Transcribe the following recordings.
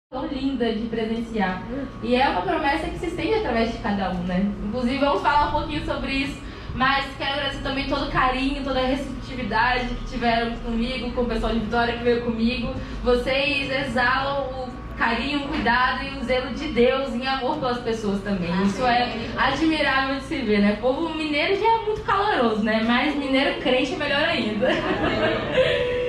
tão linda de presenciar. E é uma promessa que se estende através de cada um, né? Inclusive, vamos falar um pouquinho sobre isso, mas quero agradecer também todo o carinho, toda a receptividade que tiveram comigo, com o pessoal de Vitória que veio comigo. Vocês exalam o carinho, o cuidado e o zelo de Deus em amor pelas pessoas também. Isso é admirável de se ver, né? O povo mineiro já é muito caloroso, né? Mas mineiro crente é melhor ainda.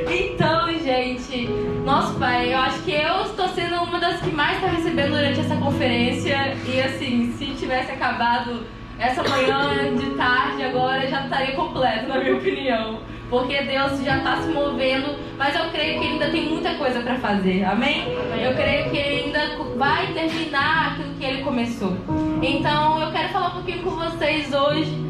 Então, gente, nosso Pai, eu acho que eu estou sendo uma das que mais está recebendo durante essa conferência. E assim, se tivesse acabado essa manhã de tarde, agora já estaria completo, na minha opinião. Porque Deus já está se movendo, mas eu creio que Ele ainda tem muita coisa para fazer, amém? Eu creio que Ele ainda vai terminar aquilo que Ele começou. Então, eu quero falar um pouquinho com vocês hoje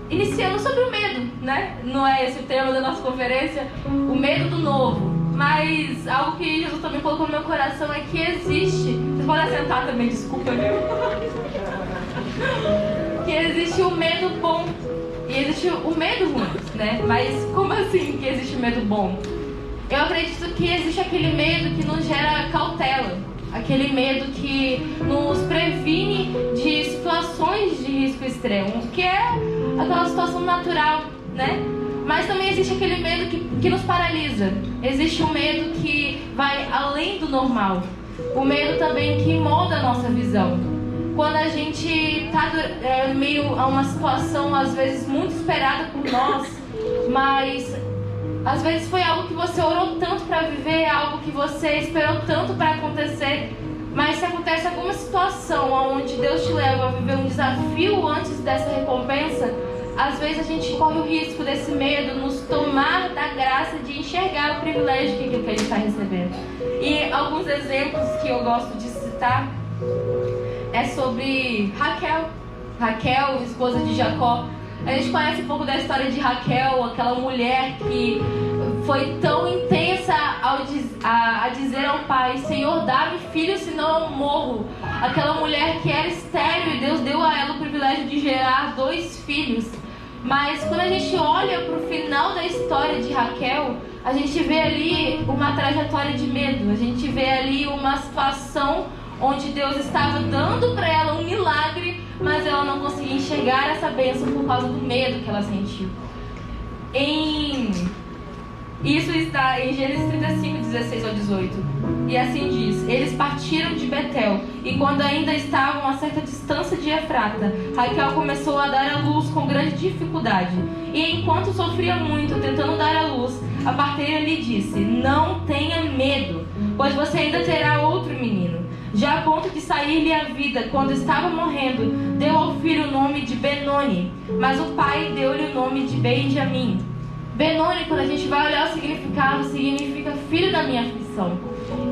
iniciando sobre o medo, né? Não é esse o tema da nossa conferência, o medo do novo. Mas algo que Jesus também colocou no meu coração é que existe... Vocês podem assentar também, desculpa, viu? Que existe o medo bom e existe o medo ruim, né? Mas como assim que existe o medo bom? Eu acredito que existe aquele medo que nos gera cautela, aquele medo que nos previne de situações de risco extremo, que é aquela situação natural, né? Mas também existe aquele medo que nos paralisa. Existe um medo que vai além do normal. O medo também que molda a nossa visão. Quando a gente está meio a uma situação, às vezes, muito esperada por nós, mas às vezes foi algo que você orou tanto para viver, algo que você esperou tanto para acontecer, mas se acontece alguma situação onde Deus te leva a viver um desafio antes dessa recompensa, às vezes a gente corre o risco desse medo nos tomar da graça de enxergar o privilégio que a gente está recebendo. E alguns exemplos que eu gosto de citar é sobre Raquel, esposa de Jacó. A gente conhece um pouco da história de Raquel, aquela mulher que foi tão intensa a dizer ao pai: Senhor, dá-me filho, senão eu morro. Aquela mulher que era estéril e Deus deu a ela o privilégio de gerar 2 filhos. Mas quando a gente olha para o final da história de Raquel, a gente vê ali uma trajetória de medo. A gente vê ali uma situação onde Deus estava dando para ela um milagre, mas ela não conseguia enxergar essa bênção por causa do medo que ela sentiu. Isso está em Gênesis 35, 16 ao 18. E assim diz: eles partiram de Betel, e quando ainda estavam a certa distância de Efrata, Raquel começou a dar à luz com grande dificuldade. E enquanto sofria muito tentando dar à luz, a parteira lhe disse: não tenha medo, pois você ainda terá outro menino. Já a ponto de sair-lhe a vida, quando estava morrendo, deu ao filho o nome de Benoni, mas o pai deu-lhe o nome de Benjamim. Benoni, quando a gente vai olhar o significado, significa filho da minha aflição.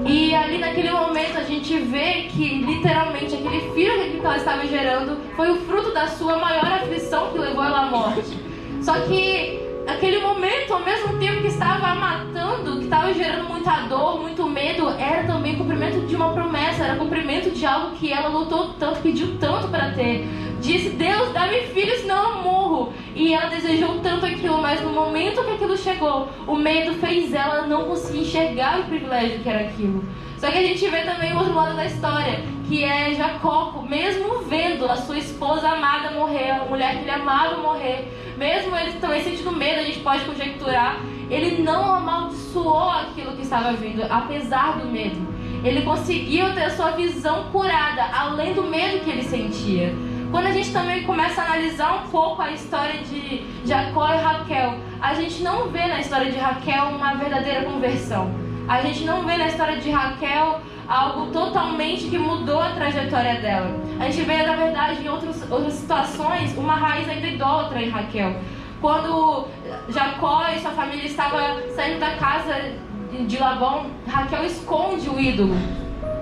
E ali naquele momento a gente vê que literalmente aquele filho que ela estava gerando foi o fruto da sua maior aflição que levou ela à morte. Só que aquele momento, ao mesmo tempo que estava a matando, que estava gerando muita dor, muito medo, era também cumprimento de uma promessa, era cumprimento de algo que ela lutou tanto, pediu tanto para ter. Disse: Deus, dá-me filho, senão eu morro. E ela desejou tanto aquilo, mas no momento que aquilo chegou, o medo fez ela não conseguir enxergar o privilégio que era aquilo. Só que a gente vê também o outro lado da história, que é Jacó, mesmo vendo a sua esposa amada morrer, a mulher que ele amava morrer, mesmo ele também sentindo medo, a gente pode conjecturar, ele não amaldiçoou aquilo que estava vindo, apesar do medo. Ele conseguiu ter a sua visão curada, além do medo que ele sentia. Quando a gente também começa a analisar um pouco a história de Jacó e Raquel, a gente não vê na história de Raquel uma verdadeira conversão. A gente não vê na história de Raquel algo totalmente que mudou a trajetória dela. A gente vê, na verdade, em outras situações, uma raiz ainda idólatra em Raquel. Quando Jacó e sua família estavam saindo da casa de Labão, Raquel esconde o ídolo,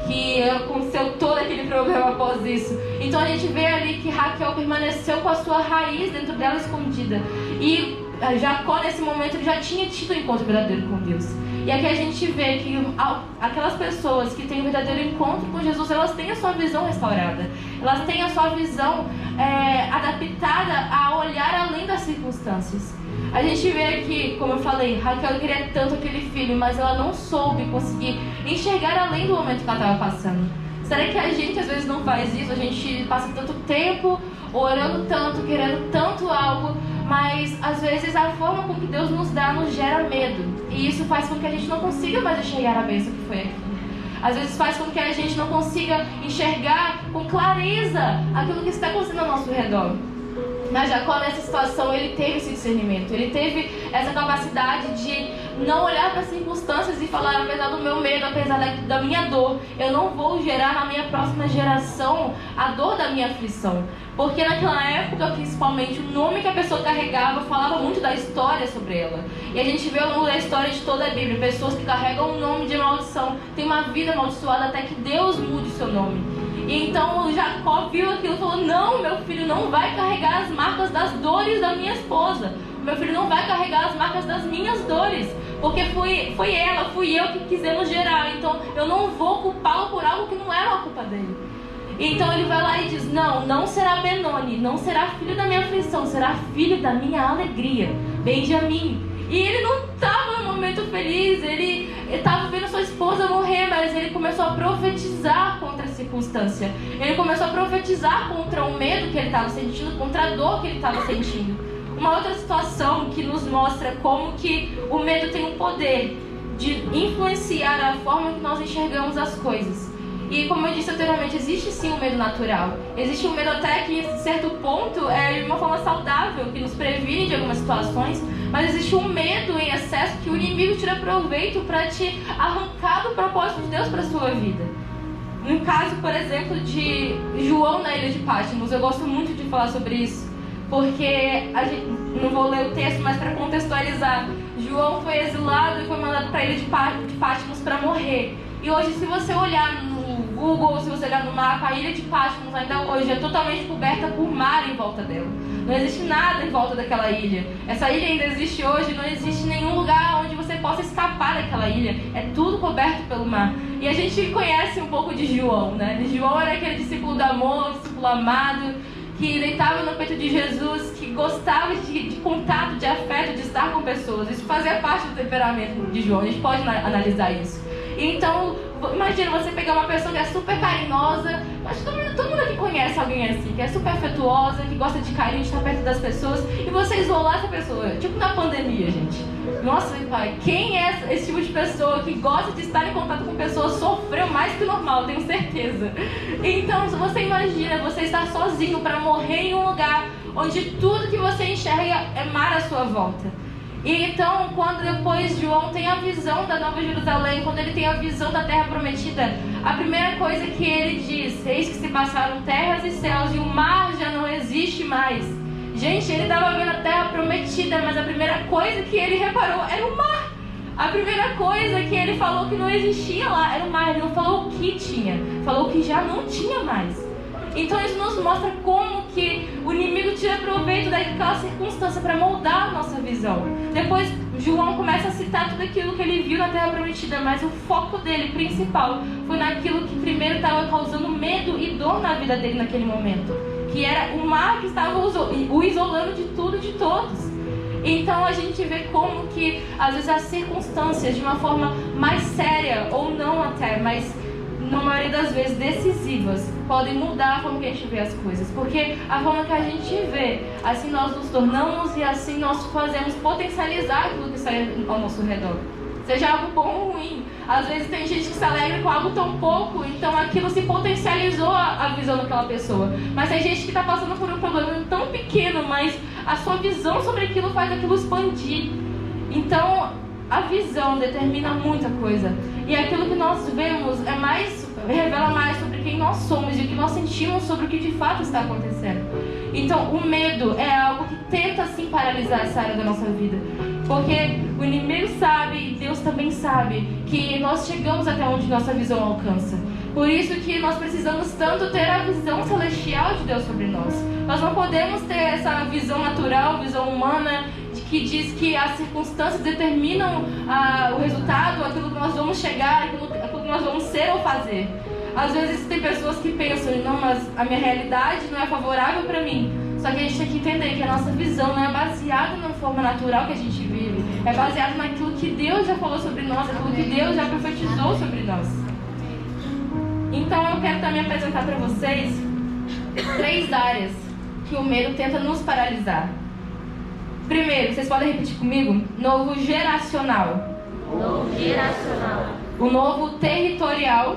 que aconteceu todo aquele problema após isso. Então a gente vê ali que Raquel permaneceu com a sua raiz dentro dela escondida. E Jacó, nesse momento, ele já tinha tido um encontro verdadeiro com Deus. E aqui a gente vê que aquelas pessoas que têm um verdadeiro encontro com Jesus, elas têm a sua visão restaurada. Elas têm a sua visão adaptada a olhar além das circunstâncias. A gente vê aqui, como eu falei, Raquel queria tanto aquele filho, mas ela não soube conseguir enxergar além do momento que ela estava passando. Será que a gente às vezes não faz isso? A gente passa tanto tempo orando tanto, querendo tanto algo, mas às vezes a forma com que Deus nos dá nos gera medo. E isso faz com que a gente não consiga mais enxergar a bênção que foi aqui. Às vezes faz com que a gente não consiga enxergar com clareza aquilo que está acontecendo ao nosso redor. Mas Jacó, nessa situação, ele teve esse discernimento. Ele teve essa capacidade de não olhar para as circunstâncias e falar: apesar do meu medo, apesar da minha dor, eu não vou gerar na minha próxima geração a dor da minha aflição. Porque naquela época, principalmente, o nome que a pessoa carregava falava muito da história sobre ela. E a gente vê ao longo da história de toda a Bíblia, pessoas que carregam um nome de maldição, têm uma vida amaldiçoada até que Deus mude o seu nome. E então Jacó viu aquilo e falou: não, meu filho não vai carregar as marcas das dores da minha esposa. Meu filho não vai carregar as marcas das minhas dores. Porque fui eu que quisemos gerar. Então eu não vou culpá-lo por algo que não era a culpa dele. Então ele vai lá e diz: não será Benoni, não será filho da minha aflição, será filho da minha alegria, Benjamim. E ele não estava num momento feliz, ele estava vendo sua esposa morrer, mas ele começou a profetizar contra a circunstância. Ele começou a profetizar contra o medo que ele estava sentindo, contra a dor que ele estava sentindo. Uma outra situação que nos mostra como que o medo tem um poder de influenciar a forma que nós enxergamos as coisas. E como eu disse anteriormente, existe sim um medo natural. Existe um medo até que, em certo ponto, é de uma forma saudável, que nos previne de algumas situações. Mas existe um medo em excesso que o inimigo tira proveito para te arrancar do propósito de Deus para a sua vida. No caso, por exemplo, de João na ilha de Patmos, eu gosto muito de falar sobre isso. Porque, não vou ler o texto, mas para contextualizar, João foi exilado e foi mandado para a ilha de Patmos para morrer. E hoje, se você olhar no Google, se você olhar no mapa, a ilha de Patmos ainda hoje é totalmente coberta por mar em volta dela. Não existe nada em volta daquela ilha. Essa ilha ainda existe hoje, não existe nenhum lugar onde você possa escapar daquela ilha. É tudo coberto pelo mar. E a gente conhece um pouco de João, né? João era aquele discípulo do amor, discípulo amado, que deitava no peito de Jesus, que gostava de contato, de afeto, de estar com pessoas. Isso fazia parte do temperamento de João, a gente pode analisar isso. Então, imagina você pegar uma pessoa que é super carinhosa, acho que todo mundo aqui conhece alguém assim, que é super afetuosa, que gosta de carinho, de estar perto das pessoas, e você isolar essa pessoa, tipo na pandemia, gente. Nossa, pai, quem é esse tipo de pessoa que gosta de estar em contato com pessoas sofreu mais que o normal, tenho certeza. Então, se você imagina você estar sozinho para morrer em um lugar onde tudo que você enxerga é mar à sua volta. E então, quando depois João tem a visão da Nova Jerusalém, quando ele tem a visão da Terra Prometida, a primeira coisa que ele diz: eis que se passaram terras e céus e o mar já não existe mais. Gente, ele estava vendo a Terra Prometida, mas a primeira coisa que ele reparou era o mar. A primeira coisa que ele falou que não existia lá era o mar. Ele não falou o que tinha, falou que já não tinha mais. Então isso nos mostra como que o inimigo tira proveito daquela circunstância para moldar a nossa visão. Depois João começa a citar tudo aquilo que ele viu na Terra Prometida, mas o foco dele principal foi naquilo que primeiro estava causando medo e dor na vida dele naquele momento, que era o mar que estava o isolando de tudo e de todos. Então a gente vê como que às vezes as circunstâncias, de uma forma mais séria ou não até, mas na maioria das vezes decisivas, podem mudar a forma que a gente vê as coisas. Porque a forma que a gente vê, assim nós nos tornamos e assim nós fazemos potencializar aquilo que está ao nosso redor. Seja algo bom ou ruim. Às vezes tem gente que se alegra com algo tão pouco, então aquilo se potencializou a visão daquela pessoa. Mas tem gente que está passando por um problema tão pequeno, mas a sua visão sobre aquilo faz aquilo expandir. Então a visão determina muita coisa. E aquilo que nós vemos revela mais sobre quem nós somos e o que nós sentimos sobre o que de fato está acontecendo. Então o medo é algo que tenta sim paralisar essa área da nossa vida. Porque o inimigo sabe e Deus também sabe que nós chegamos até onde nossa visão alcança. Por isso que nós precisamos tanto ter a visão celestial de Deus sobre nós. Nós não podemos ter essa visão natural, visão humana, que diz que as circunstâncias determinam o resultado, aquilo que nós vamos chegar, aquilo que nós vamos ser ou fazer. Às vezes tem pessoas que pensam: não, mas a minha realidade não é favorável para mim. Só que a gente tem que entender que a nossa visão não é baseada na forma natural que a gente vive. É baseada naquilo que Deus já falou sobre nós, naquilo que Deus já profetizou sobre nós. Então eu quero também apresentar para vocês 3 áreas que o medo tenta nos paralisar. Primeiro, vocês podem repetir comigo? Novo geracional. Novo geracional. O novo territorial.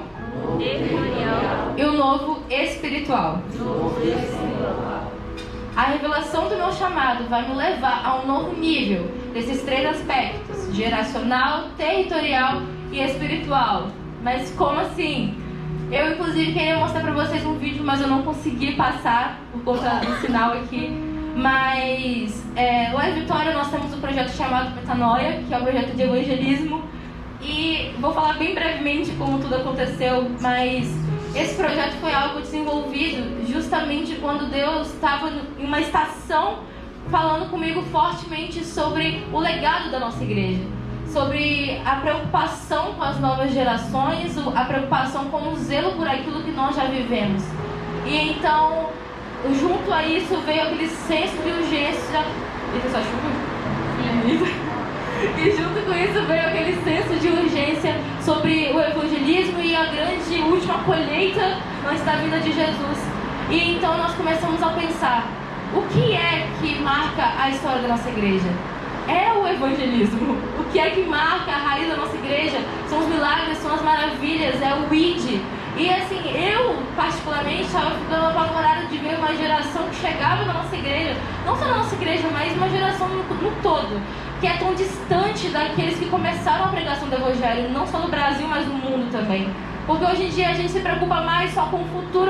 E o novo espiritual. A revelação do meu chamado vai me levar a um novo nível desses 3 aspectos: geracional, territorial e espiritual. Mas como assim? Eu inclusive queria mostrar para vocês um vídeo, mas eu não consegui passar por conta do sinal aqui. Mas lá em Vitória nós temos um projeto chamado Metanoia, que é um projeto de evangelismo. E vou falar bem brevemente como tudo aconteceu, mas esse projeto foi algo desenvolvido justamente quando Deus estava em uma estação falando comigo fortemente sobre o legado da nossa igreja, sobre a preocupação com as novas gerações, a preocupação com o zelo por aquilo que nós já vivemos. E então, junto a isso veio aquele senso de urgência. Eita, só chuva? E junto com isso veio aquele senso de urgência sobre o evangelismo e a grande última colheita antes da vinda de Jesus. E então nós começamos a pensar: o que é que marca a história da nossa igreja? É o evangelismo. O que é que marca a raiz da nossa igreja? São os milagres, são as maravilhas, é o ID. E assim, eu particularmente estava ficando apavorada de ver uma geração que chegava na nossa igreja, não só na nossa igreja, mas uma geração no todo, que é tão distante daqueles que começaram a pregação do evangelho, não só no Brasil, mas no mundo também. Porque hoje em dia a gente se preocupa mais só com o futuro